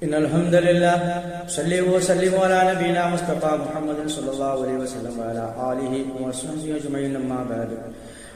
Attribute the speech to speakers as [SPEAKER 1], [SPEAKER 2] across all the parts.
[SPEAKER 1] إن الحمد لله صلى وسلم على نبينا مصطفى محمد صلى الله عليه وسلم وعلى آله وصحبه أجمعين أما بعد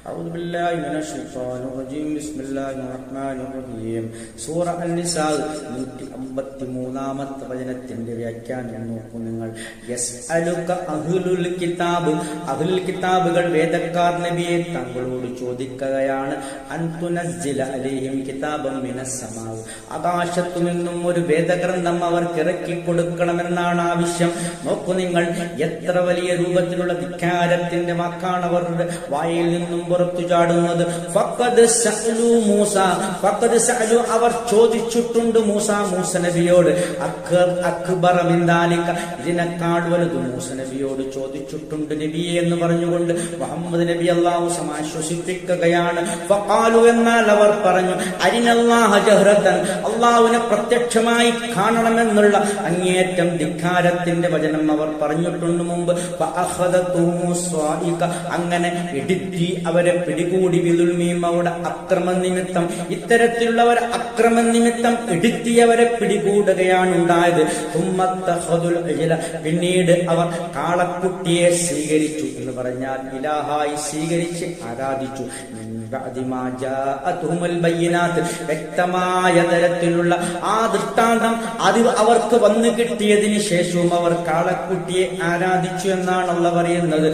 [SPEAKER 1] أعوذ بالله من الشيطان الرجيم بسم الله الرحمن الرحيم സൂറ അൻ-നിസാ 153-ാമത്തെ വചനത്തിന്റെ വ്യാഖ്യാനം നോക്കൂ നിങ്ങൾ. യസ്അലുക അഹ്ലുൽ കിതാബ്, അഹ്ലുൽ കിതാബുകൾ വേദക്കാർ നബിയെ തങ്ങളോട് ചോദിക്കുകയാണ്. അൻതുനസ്സില അലൈഹിം കിതാബൻ മിനസ് സമാവ്, ആകാശത്തു നിന്നും ഒരു വേദഗ്രന്ഥം അവർക്ക് ഇറക്കി കൊടുക്കണമെന്നാണ് ആവശ്യം. നോക്കൂ നിങ്ങൾ, എത്ര വലിയ രൂപത്തിലുള്ള ധിക്കാരത്തിന്റെ വാക്കാണ് അവരുടെ വായിൽ നിന്നും പുറത്തു ചാടുന്നത്. ഫഖദ് സഅലു മൂസ, ഫഖദ് സഅലു അവർ ചോദിച്ചിട്ടുണ്ട് മൂസ നബിയോട്. അക്ബറ മിൻ ദാലിക, ഇതിനേക്കാൾ വലുത് മൂസ നബിയോട് ചോദിച്ചിട്ടുണ്ട് നബിയെ എന്ന് പറഞ്ഞുകൊണ്ട് മുഹമ്മദ് നബി അല്ലാഹു സമാശ്വസിപ്പിക്കുകയാണ്. ഫഖാലു, എന്നാൽ അവർ പറഞ്ഞു, അരിനല്ലാഹ ജഹ്റതൻ, അല്ലാഹുവിനെ പ്രത്യക്ഷമായി കാണണമെന്നുള്ള അങ്ങേയറ്റം ധിക്കാരത്തിന്റെ വചനം അവർ പറഞ്ഞിട്ടുണ്ട് മുമ്പ്. ഫഅഖദതുഹു സ്വാഇക, അങ്ങനെ ഇടുത്തി അവരെ പിടികൂടി. ബിദുൽമിഹിം, അവരുടെ അക്രമ നിമിത്തം, ഇത്തരത്തിലുള്ളവർ അക്രമ നിമിത്തം ഇടുത്തിയവരെ പിടികൂടുകയാണ് ഉണ്ടായത്. പിന്നീട് അവർ കാളക്കുട്ടിയെ സ്വീകരിച്ചു എന്ന് പറഞ്ഞാൽ ഇലാഹായി സ്വീകരിച്ച് ആരാധിച്ചു. വ്യക്തമായ തരത്തിലുള്ള ആ ദൃഷ്ടാന്തം അത് അവർക്ക് വന്നു കിട്ടിയതിന് ശേഷവും അവർ കാളക്കുട്ടിയെ ആരാധിച്ചു എന്നാണ് അല്ലാഹു പറയുന്നത്.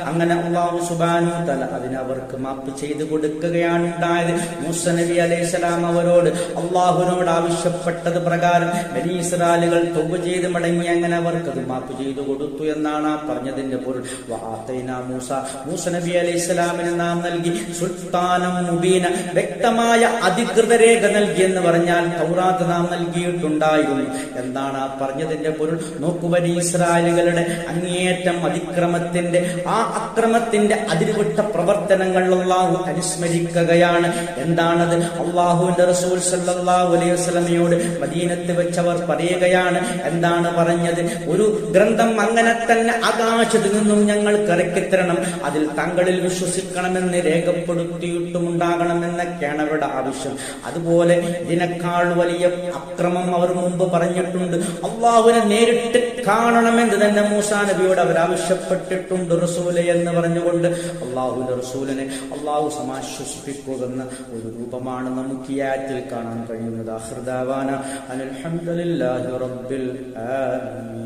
[SPEAKER 1] അങ്ങനെ അല്ലാഹു സുബ്ഹാനഹു വ തആല അതിനവർക്ക് മാപ്പ് ചെയ്തു കൊടുക്കുകയാണ് ഉണ്ടായത്. മൂസ നബി അലൈഹിസ്സലാം അവരോട് അല്ലാഹുവിനോട് ആവശ്യപ്പെട്ടത് പ്രകാരം ബനി ഇസ്രായേലുകൾ തൗബ ചെയ്ത് മടങ്ങി. അങ്ങനെ അവർക്ക് അത് മാപ്പ് ചെയ്തു കൊടുത്തു എന്നാണ് ആ പറഞ്ഞതിന്റെ പൊരുൾ. മൂസ നബി അലൈഹിസ്സലാമിന് നാം നൽകി സുൽത്താനം മുബീന, വ്യക്തമായ അധികൃത രേഖ നൽകി എന്ന് പറഞ്ഞാൽ തൗറാത്ത് നാം നൽകിയിട്ടുണ്ടായിരുന്നു എന്നാണ് ആ പറഞ്ഞതിന്റെ പൊരുൾ. നോക്കൂ, ബനി ഇസ്രായേലുകളുടെ അങ്ങേയറ്റം അതിക്രമത്തിന്റെ ആ അക്രമത്തിന്റെ അതിരുവിട്ട പ്രവർത്തനങ്ങൾ അല്ലാഹു അനുസ്മരിക്കുകയാണ്. എന്താണത്? അല്ലാഹുവിന്റെ റസൂൽ സല്ലല്ലാഹു അലൈഹി വസല്ലമയോട് മദീനത്ത് വെച്ചവർ പറയുകയാണ്. എന്താണ് പറഞ്ഞത്? ഒരു ഗ്രന്ഥം അങ്ങനെ തന്നെ ആകാശത്ത് നിന്നും ഞങ്ങൾക്ക് ഇറക്കിത്തരണം, അതിൽ തങ്ങളിൽ വിശ്വസിക്കണമെന്ന് രേഖപ്പെടുത്തിയിട്ടുമുണ്ടാകണമെന്നൊക്കെയാണ് അവരുടെ ആവശ്യം. അതുപോലെ ഇതിനേക്കാൾ വലിയ അക്രമം അവർ മുമ്പ് പറഞ്ഞിട്ടുണ്ട്. അല്ലാഹുവിനെ നേരിട്ട് കാണണമെന്ന് തന്നെ മൂസാ നബിയോട് അവർ ആവശ്യപ്പെട്ടിട്ടുണ്ട് റസൂലെ എന്ന് പറഞ്ഞുകൊണ്ട്. അല്ലാഹുവിന്റെ റസൂലിനെ അല്ലാഹു സമാശ്വസിപ്പിക്കുന്ന ഒരു രൂപമാണ് നമുക്ക് ഈ ആയത്തിൽ കാണാൻ കഴിയുന്നത്. ആഖിർ ദഅവാന അൽഹംദുലില്ലാഹി റബ്ബിൽ ആലമീൻ.